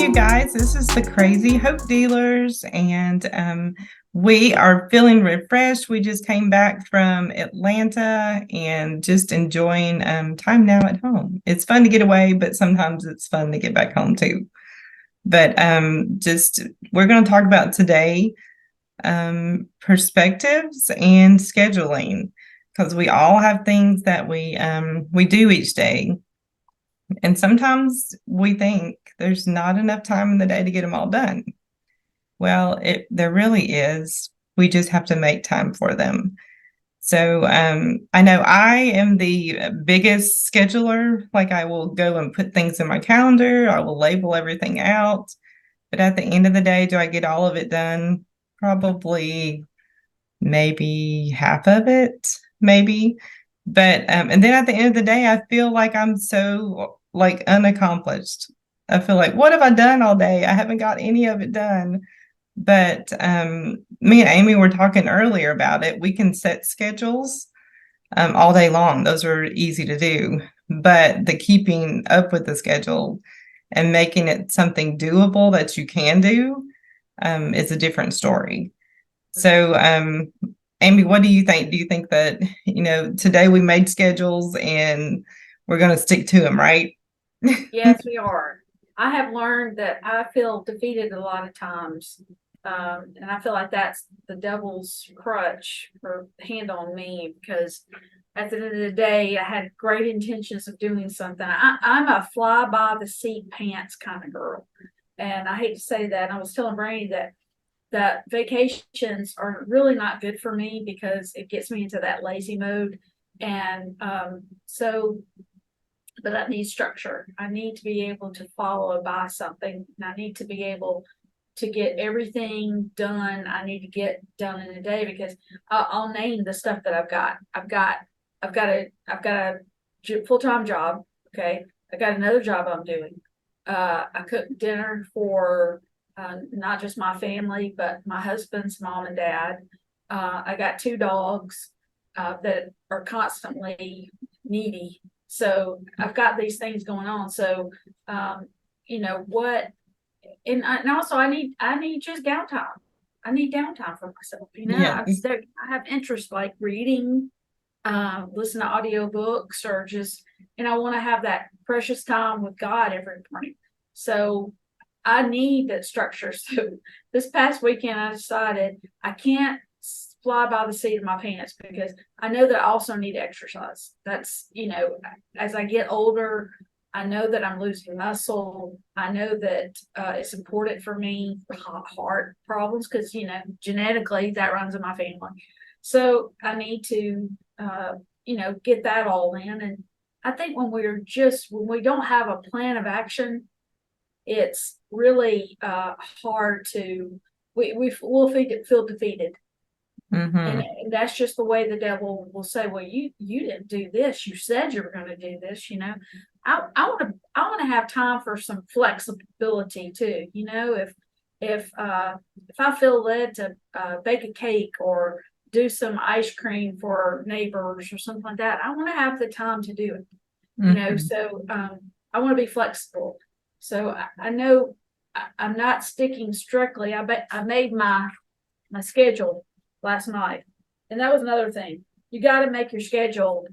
you guys. This is the Crazy Hope Dealers, and we are feeling refreshed. We just came back from Atlanta and just enjoying time now at home. It's fun to get away, but sometimes it's fun to get back home too. But just we're going to talk about today perspectives and scheduling, because we all have things that we do each day. And sometimes we think there's not enough time in the day to get them all done. Well, there really is. We just have to make time for them. So I know I am the biggest scheduler. Like, I will go and put things in my calendar. I will label everything out. But at the end of the day, do I get all of it done? Probably maybe half of it, maybe. But and then at the end of the day, I feel like I'm so unaccomplished. I feel like, what have I done all day? I haven't got any of it done. But me and Amy were talking earlier about it. We can set schedules all day long. Those are easy to do. But the keeping up with the schedule and making it something doable that you can do is a different story. So Amy, what do you think? Do you think that, today we made schedules and we're going to stick to them, right? Yes, we are. I have learned that I feel defeated a lot of times. And I feel like that's the devil's crutch or hand on me, because at the end of the day, I had great intentions of doing something. I'm a fly by the seat pants kind of girl. And I hate to say that. I was telling Brandy that vacations are really not good for me because it gets me into that lazy mode. And but I need structure. I need to be able to follow by something, and I need to be able to get everything done I need to get done in a day, because I'll name the stuff that I've got. I've got a full-time job. Okay. I got another job I'm doing. I cook dinner for not just my family, but my husband's mom and dad. I got 2 dogs that are constantly needy. So I've got these things going on. So, and also I need just downtime. I need downtime for myself. Yeah. I have interests like reading, listen to audiobooks, or just, and I want to have that precious time with God every morning. So I need that structure. So this past weekend, I decided I can't fly by the seat of my pants, because I know that I also need exercise. That's, as I get older, I know that I'm losing muscle. I know that it's important for me for heart problems, because, genetically that runs in my family. So I need to, get that all in. And I think when we don't have a plan of action, it's really hard to, we'll feel defeated. Mm-hmm. And that's just the way the devil will say, well, you didn't do this. You said you were going to do this. I want to have time for some flexibility too. If I feel led to bake a cake or do some ice cream for neighbors or something like that, I want to have the time to do it. Mm-hmm. So I want to be flexible. So I know I'm not sticking strictly. I made my schedule last night, and that was another thing. You got to make your schedule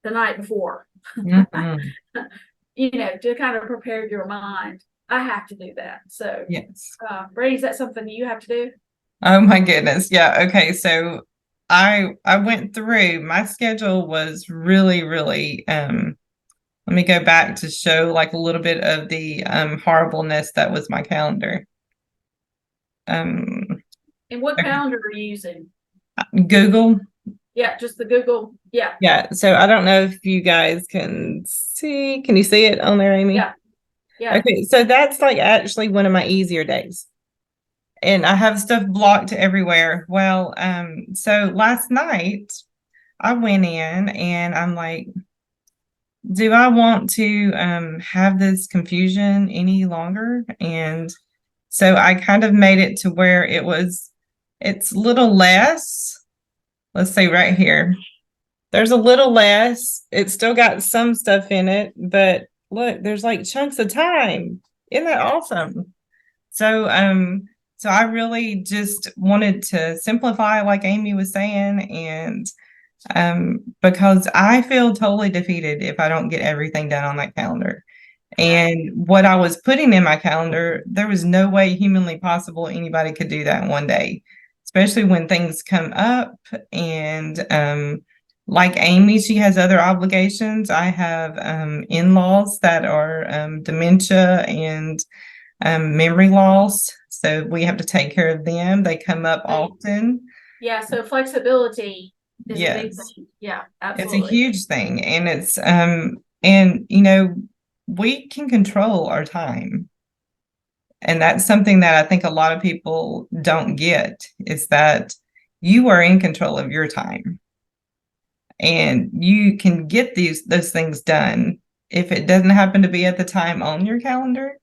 the night before. Mm-hmm. To kind of prepare your mind. I have to do that. So Yes. Brady, is that something you have to do? Oh my goodness. Yeah. Okay. So I went through my schedule. Was really, really let me go back to show like a little bit of the horribleness that was my calendar. And what Okay. calendar are you using? Google. Yeah, just the Google. Yeah. Yeah. So I don't know if you guys can see. Can you see it on there, Amy? Yeah. Yeah. Okay. So that's like actually one of my easier days. And I have stuff blocked everywhere. Well, so last night I went in and I'm like, do I want to have this confusion any longer? And so I kind of made it to where it's a little less. Let's say right here. There's a little less. It's still got some stuff in it, but look, there's like chunks of time Isn't that awesome? So, so I really just wanted to simplify, like Amy was saying, and because I feel totally defeated if I don't get everything done on that calendar. And what I was putting in my calendar, there was no way humanly possible anybody could do that in one day, especially when things come up. And like Amy, she has other obligations. I have in-laws that are dementia and memory loss. So we have to take care of them. They come up often. Yeah, so flexibility is a big Yes, thing. Yeah, it's a absolutely. huge thing. And it's and you know, we can control our time. And that's something that I think a lot of people don't get is that you are in control of your time and you can get those things done. If it doesn't happen to be at the time on your calendar,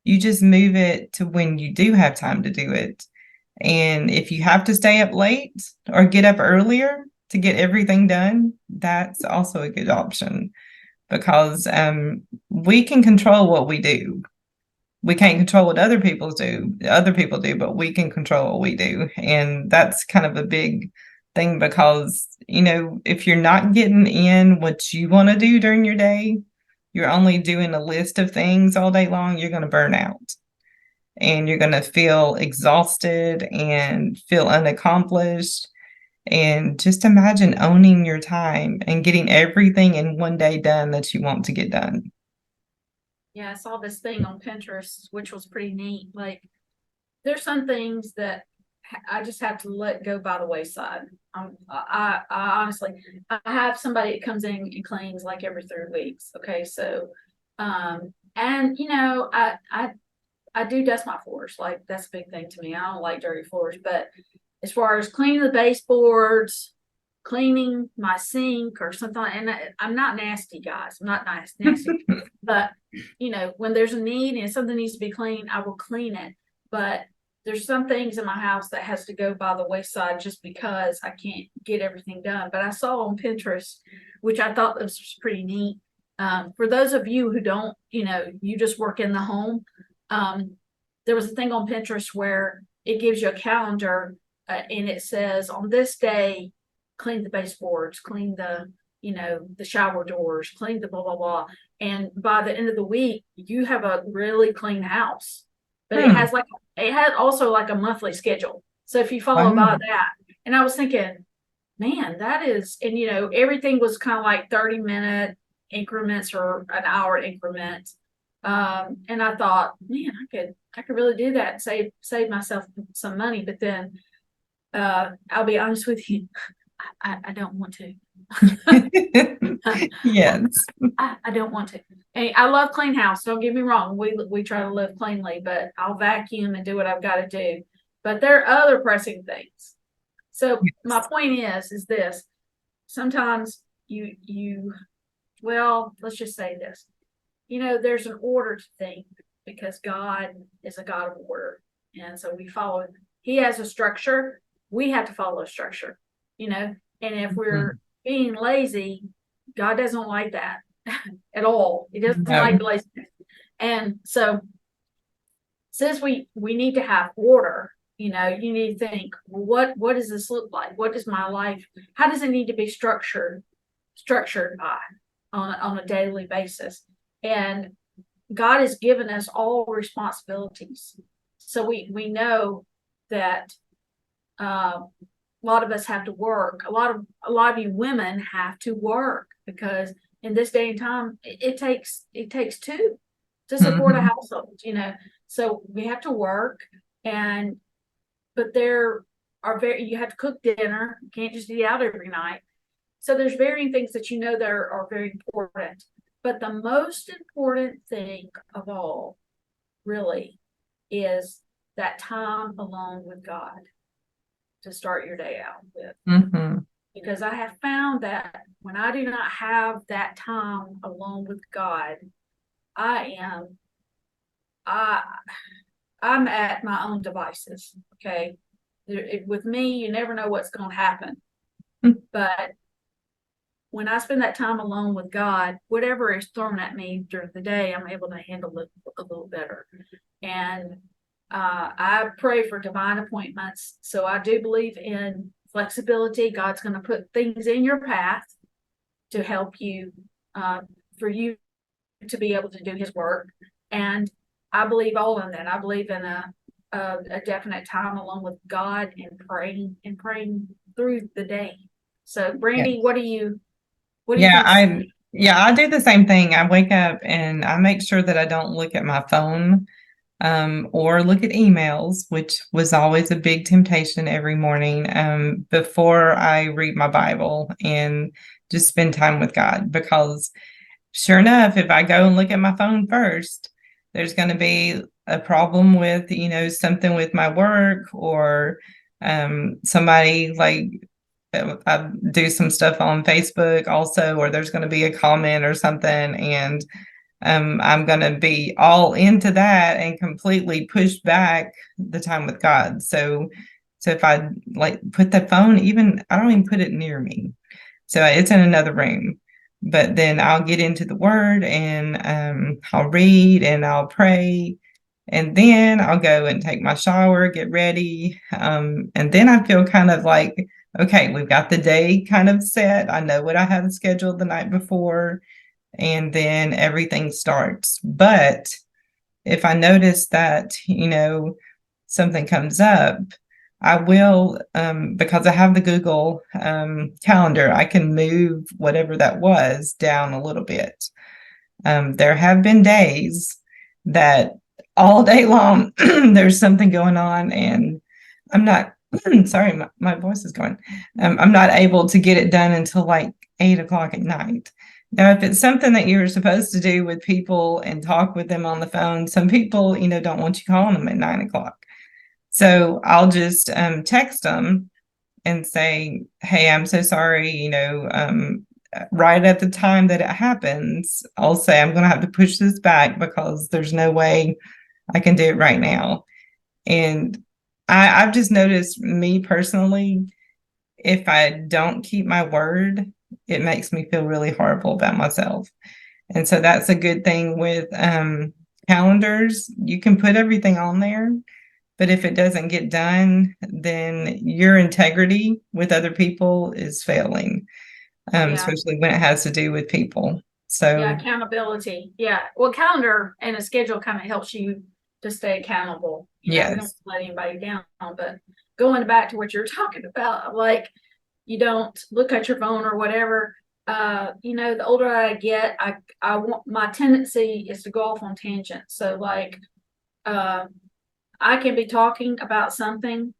you just move it to when you do have time to do it. And if you have to stay up late or get up earlier to get everything done, that's also a good option because we can control what we do. We can't control what other people do, but we can control what we do. And that's kind of a big thing because, you know, if you're not getting in what you want to do during your day, you're only doing a list of things all day long, you're going to burn out and you're going to feel exhausted and feel unaccomplished. And just imagine owning your time and getting everything in one day done that you want to get done. Yeah, I saw this thing on Pinterest, which was pretty neat. Like, there's some things that I just have to let go by the wayside. I honestly, I have somebody that comes in and cleans like every 3 weeks. Okay, so, and you know, I do dust my floors. Like that's a big thing to me. I don't like dirty floors, but as far as cleaning the baseboards, cleaning my sink or something, and I'm not nasty, guys. I'm not nasty, but you know, when there's a need and something needs to be cleaned, I will clean it. But there's some things in my house that has to go by the wayside just because I can't get everything done. But I saw on Pinterest, which I thought this was pretty neat. For those of you who don't, you know, you just work in the home. There was a thing on Pinterest where it gives you a calendar and it says on this day, clean the baseboards, clean the, you know, the shower doors, clean the blah, blah, blah. And by the end of the week, you have a really clean house. But it has also like a monthly schedule. So if you follow by Wow. that, and I was thinking, man, that is, and you know, everything was kind of like 30-minute increments or an hour increment. And I thought, man, I could really do that and save myself some money. But then I'll be honest with you, I don't want to. Yes. I don't want to. And I love clean house. Don't get me wrong. We try to live cleanly, but I'll vacuum and do what I've got to do. But there are other pressing things. So my point is this. Sometimes well, let's just say this. You know, there's an order to things because God is a God of order. And so we follow, He has a structure. We have to follow a structure, you know. And if we're being lazy, God doesn't like that at all. He doesn't like laziness. And so since we need to have order, you know, you need to think, well, what does this look like? What does my life, how does it need to be structured by on a daily basis? And God has given us all responsibilities. So we know that a lot of us have to work. A lot of you women have to work because in this day and time, it takes two to support a household, you know. So we have to work, but there are you have to cook dinner. You can't just eat out every night. So there's varying things that you know that are very important. But the most important thing of all, really, is that time alone with God to start your day out with. Mm-hmm. Because I have found that when I do not have that time alone with God, I'm at my own devices. Okay. With me, you never know what's going to happen. But when I spend that time alone with God, whatever is thrown at me during the day, I'm able to handle it a little better. And I pray for divine appointments. So I do believe in flexibility. God's going to put things in your path to help you, for you to be able to do his work. And I believe all in that. I believe in a definite time along with God and praying through the day. So Brandy, what do you Yeah, think? I do the same thing. I wake up and I make sure that I don't look at my phone or look at emails, which was always a big temptation every morning before I read my Bible and just spend time with God. Because sure enough, if I go and look at my phone first, there's going to be a problem with, something with my work or somebody like I do some stuff on Facebook also, or there's going to be a comment or something, and I'm going to be all into that and completely push back the time with God. So if I like put the phone, even I don't even put it near me, so it's in another room. But then I'll get into the Word and I'll read and I'll pray. And then I'll go and take my shower, get ready. And then I feel kind of like, okay, we've got the day kind of set. I know what I have scheduled the night before, and then everything starts. But if I notice that, something comes up, I will, because I have the Google calendar, I can move whatever that was down a little bit. There have been days that all day long there's something going on, and I'm not, sorry, my voice is going. I'm not able to get it done until like 8 o'clock at night. Now, if it's something that you're supposed to do with people and talk with them on the phone, some people, don't want you calling them at 9 o'clock. So I'll just text them and say, hey, I'm so sorry, right at the time that it happens, I'll say, I'm going to have to push this back because there's no way I can do it right now. And I've just noticed, me personally, if I don't keep my word, it makes me feel really horrible about myself. And so that's a good thing with calendars. You can put everything on there, but if it doesn't get done, then your integrity with other people is failing, especially when it has to do with people. So Yeah, accountability. Yeah. Well, calendar and a schedule kind of helps you to stay accountable. We don't yes, let anybody down. But going back to what you're talking about, like you don't look at your phone or whatever. The older I get, I want, my tendency is to go off on tangents. So like I can be talking about something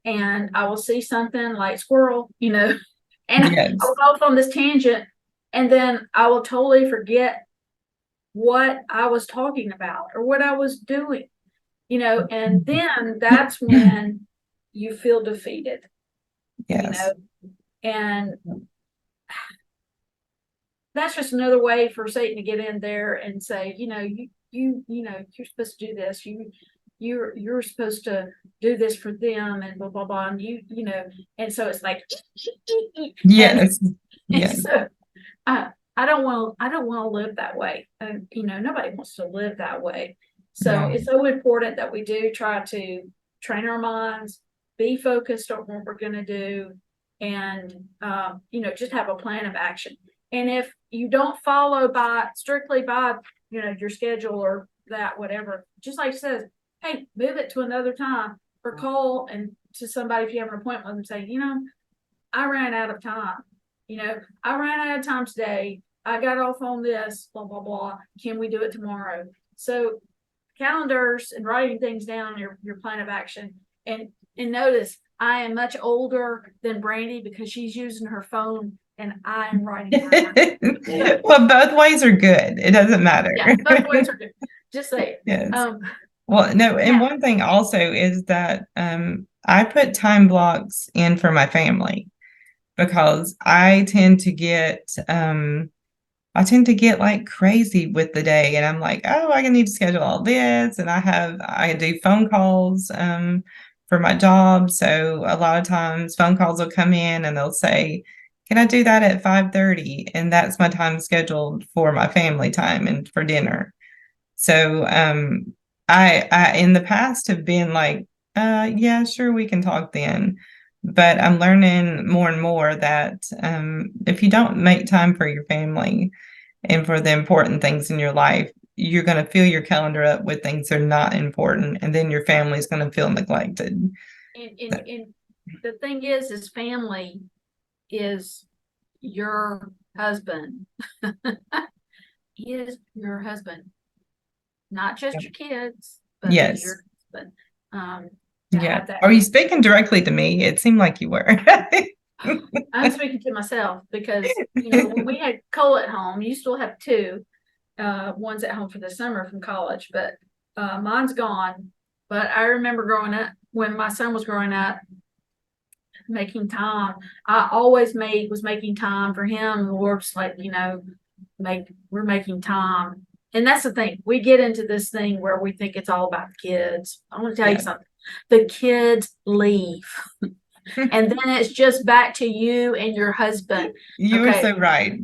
and I will see something like squirrel, and I will yes, go off on this tangent and then I will totally forget what I was talking about or what I was doing, and then that's when you feel defeated, yes, and that's just another way for Satan to get in there and say, you're supposed to do this. You're supposed to do this for them and blah, blah, blah. And and so it's like, yes, and yes, so I don't want to live that way. And, nobody wants to live that way. So no, it's so important that we do try to train our minds, be focused on what we're going to do, and, just have a plan of action. And if you don't follow strictly by, your schedule or that, whatever, just like it says, hey, move it to another time or call and to somebody if you have an appointment with them, say, I ran out of time. I ran out of time today. I got off on this, blah, blah, blah. Can we do it tomorrow? So calendars and writing things down, your plan of action. And notice I am much older than Brandy because she's using her phone and I am writing her. well, both ways are good. It doesn't matter. Yeah, both ways are good. Just say it. Yes. Well, no, and one thing also is that I put time blocks in for my family because I tend to get like crazy with the day, and I'm like, oh, I need to schedule all this, and I do phone calls for my job. So a lot of times phone calls will come in and they'll say, can I do that at 5:30? And that's my time scheduled for my family time and for dinner. So I in the past have been like, yeah, sure, we can talk then. But I'm learning more and more that if you don't make time for your family and for the important things in your life, you're going to fill your calendar up with things that are not important, and then your family's going to feel neglected. And the thing is family is your husband. He is your husband, not just your kids, but he's Yes. your husband. Yeah. Are you speaking directly to me? It seemed like you were. I'm speaking to myself because, when we had Cole at home, you still have two. One's at home for the summer from college, but mine's gone. But I remember growing up, when my son was growing up, making time. I always was making time for him. The Lord's like, we're making time. And that's the thing. We get into this thing where we think it's all about the kids. I want to tell you something. The kids leave. And then it's just back to you and your husband. You are so right.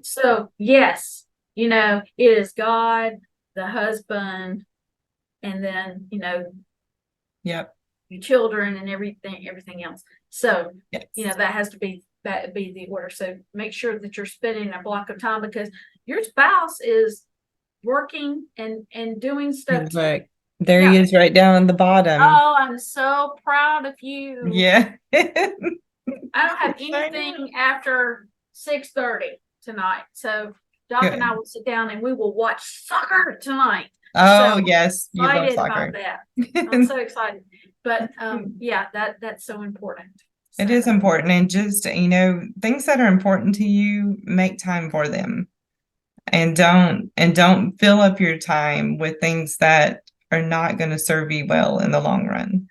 So yes, it is God, the husband, and then, yep, your children and everything else. So, yes. That has to be the order. So make sure that you're spending a block of time, because your spouse is working and doing stuff. Look, there he is right down on the bottom. Oh, I'm so proud of you. Yeah. I don't have anything after 6:30 tonight. So Doc and I will sit down and we will watch soccer tonight. Oh, so yes. You love soccer. about that. I'm so excited. But yeah, that's so important. So. It is important. And just, things that are important to you, make time for them. And don't fill up your time with things that are not going to serve you well in the long run.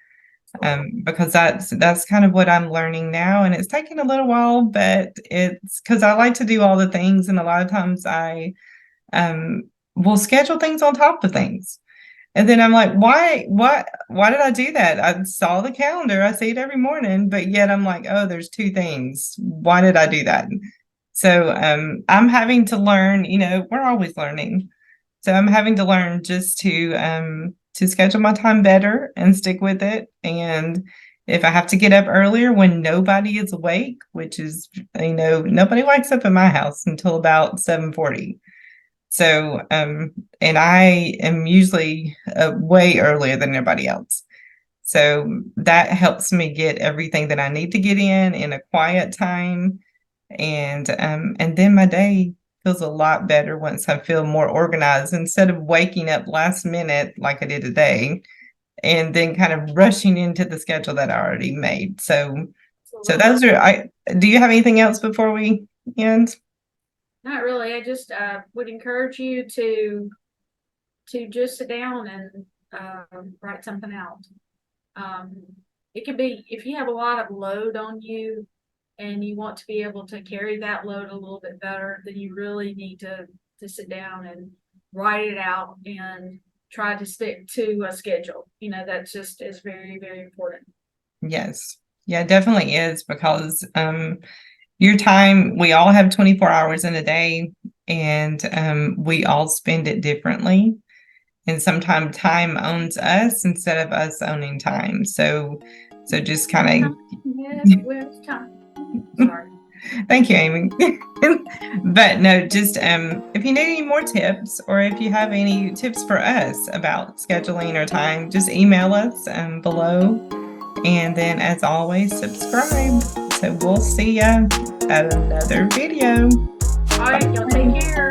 Because that's kind of what I'm learning now, and it's taking a little while, but it's because I like to do all the things, and a lot of times I will schedule things on top of things, and then I'm like, why did I do that? I saw the calendar, I see it every morning, but yet I'm like, oh, there's two things. Why did I do that? So I'm having to learn. We're always learning, so I'm having to learn just to schedule my time better and stick with it. And if I have to get up earlier when nobody is awake, which is, nobody wakes up in my house until about 7:40. So, and I am usually way earlier than everybody else. So that helps me get everything that I need to get in a quiet time. And then my day feels a lot better once I feel more organized, instead of waking up last minute like I did today and then kind of rushing into the schedule that I already made. So those are, do you have anything else before we end? Not really. I just would encourage you to just sit down and write something out. It can be, if you have a lot of load on you and you want to be able to carry that load a little bit better, then you really need to sit down and write it out and try to stick to a schedule. That just is very, very important. Yes. Yeah, it definitely is, because your time, we all have 24 hours in a day, and we all spend it differently. And sometimes time owns us instead of us owning time. So just kind of. Where's time? Sorry. Thank you, Amy. But no, just if you need any more tips, or if you have any tips for us about scheduling or time, just email us below. And then, as always, subscribe. So we'll see you at another video. All right, y'all take care.